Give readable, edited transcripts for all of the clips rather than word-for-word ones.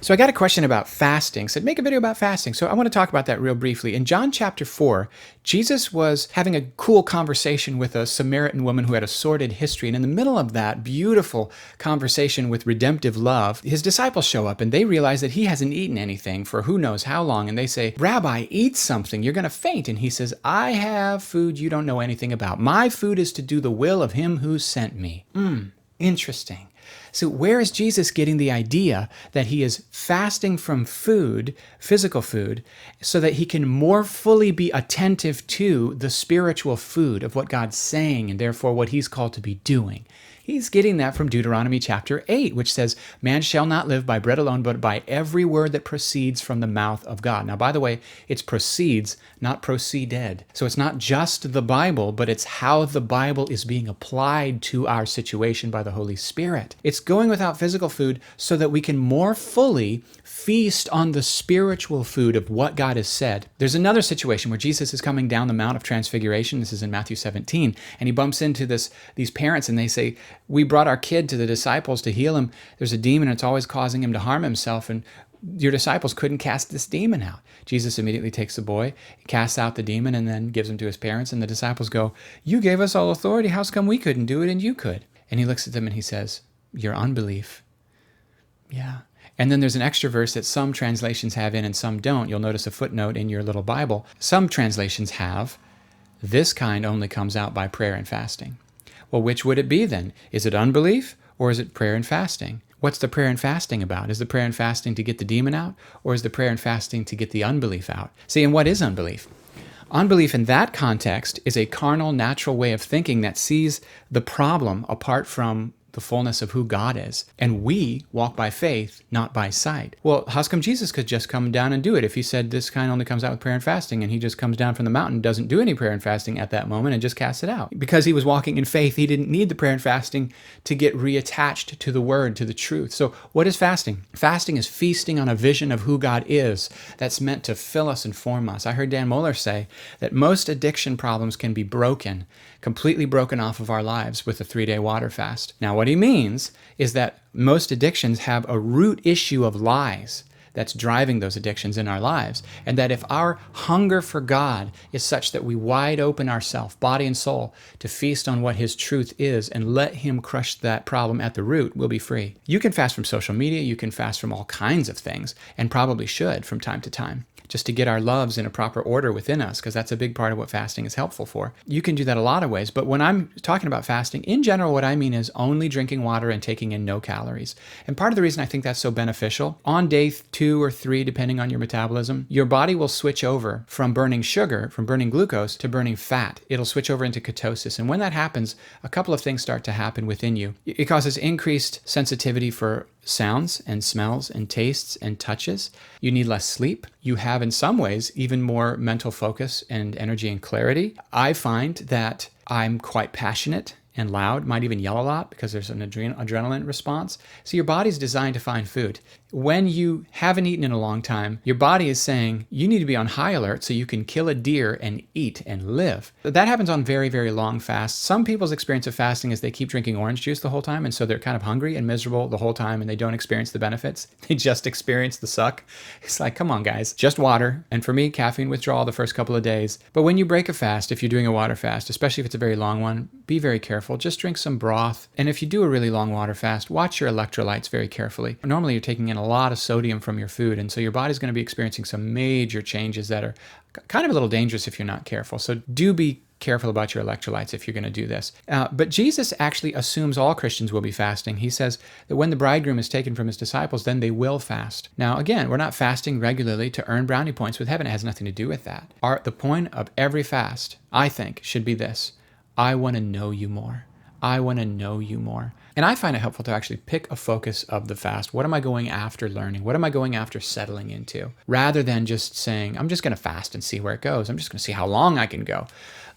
So I got a question about fasting. Said make a video about fasting. So I want to talk about that real briefly. In John chapter 4, Jesus was having a cool conversation with a Samaritan woman who had a sordid history. And in the middle of that beautiful conversation with redemptive love, his disciples show up and they realize that he hasn't eaten anything for who knows how long. And they say, "Rabbi, eat something. You're going to faint." And he says, "I have food you don't know anything about. My food is to do the will of him who sent me." Interesting. So where is Jesus getting the idea that he is fasting from food, physical food, so that he can more fully be attentive to the spiritual food of what God's saying and therefore what he's called to be doing? He's getting that from Deuteronomy chapter 8, which says, "Man shall not live by bread alone, but by every word that proceeds from the mouth of God." Now, by the way, it's proceeds, not proceeded. So it's not just the Bible, but it's how the Bible is being applied to our situation by the Holy Spirit. It's going without physical food so that we can more fully feast on the spiritual food of what God has said. There's another situation where Jesus is coming down the Mount of Transfiguration. This is in Matthew 17, and he bumps into these parents, and they say, "We brought our kid to the disciples to heal him. There's a demon, and it's always causing him to harm himself, and your disciples couldn't cast this demon out." Jesus immediately takes the boy, casts out the demon, and then gives him to his parents, and the disciples go, "You gave us all authority. How's come we couldn't do it and you could?" And he looks at them and he says, "Your unbelief." Yeah. And then there's an extra verse that some translations have in and some don't. You'll notice a footnote in your little Bible. Some translations have, "This kind only comes out by prayer and fasting." Well, which would it be then? Is it unbelief or is it prayer and fasting? What's the prayer and fasting about? Is the prayer and fasting to get the demon out, or is the prayer and fasting to get the unbelief out? See, and what is unbelief? Unbelief in that context is a carnal, natural way of thinking that sees the problem apart from the fullness of who God is. And we walk by faith, not by sight. Well, how's come Jesus could just come down and do it if he said this kind only comes out with prayer and fasting, and he just comes down from the mountain, doesn't do any prayer and fasting at that moment, and just casts it out? Because he was walking in faith, he didn't need the prayer and fasting to get reattached to the word, to the truth. So what is fasting? Fasting is feasting on a vision of who God is that's meant to fill us and form us. I heard Dan Mohler say that most addiction problems can be broken, completely broken off of our lives with a 3-day water fast. Now, what he means is that most addictions have a root issue of lies that's driving those addictions in our lives. And that if our hunger for God is such that we wide open ourselves, body and soul, to feast on what his truth is and let him crush that problem at the root, we'll be free. You can fast from social media, you can fast from all kinds of things, and probably should from time to time, just to get our loves in a proper order within us, because that's a big part of what fasting is helpful for. You can do that a lot of ways, but when I'm talking about fasting, in general, what I mean is only drinking water and taking in no calories. And part of the reason I think that's so beneficial, on day 2 or 3, depending on your metabolism, your body will switch over from burning sugar, from burning glucose, to burning fat. It'll switch over into ketosis. And when that happens, a couple of things start to happen within you. It causes increased sensitivity for sounds and smells and tastes and touches. You need less sleep. You have, in some ways, even more mental focus and energy and clarity. I find that I'm quite passionate and loud, might even yell a lot because there's an adrenaline response. So your body's designed to find food. When you haven't eaten in a long time, your body is saying you need to be on high alert so you can kill a deer and eat and live. That happens on very, very long fasts. Some people's experience of fasting is they keep drinking orange juice the whole time, and so they're kind of hungry and miserable the whole time, and they don't experience the benefits. They just experience the suck. It's like, come on, guys, just water. And for me, caffeine withdrawal the first couple of days. But when you break a fast, if you're doing a water fast, especially if it's a very long one, be very careful. Just drink some broth. And if you do a really long water fast, watch your electrolytes very carefully. Normally, you're taking in a lot of sodium from your food, and so your body's going to be experiencing some major changes that are kind of a little dangerous if you're not careful. So do be careful about your electrolytes if you're going to do this. But Jesus actually assumes all Christians will be fasting. He says that when the bridegroom is taken from his disciples, then they will fast. Now, again, we're not fasting regularly to earn brownie points with heaven. It has nothing to do with that. The point of every fast, I think, should be this: I want to know you more. I want to know you more. And I find it helpful to actually pick a focus of the fast. What am I going after learning? What am I going after settling into? Rather than just saying, I'm just going to fast and see where it goes. I'm just going to see how long I can go.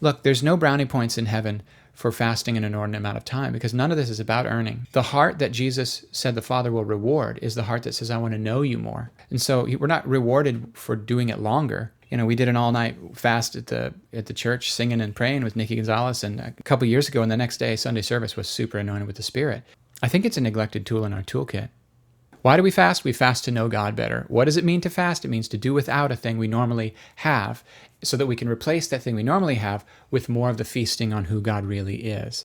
Look, there's no brownie points in heaven for fasting an inordinate amount of time, because none of this is about earning. The heart that Jesus said the Father will reward is the heart that says, I want to know you more. And so we're not rewarded for doing it longer. You know, we did an all-night fast at the church, singing and praying with Nikki Gonzalez, and a couple years ago, and the next day, Sunday service was super anointed with the Spirit. I think it's a neglected tool in our toolkit. Why do we fast? We fast to know God better. What does it mean to fast? It means to do without a thing we normally have so that we can replace that thing we normally have with more of the feasting on who God really is.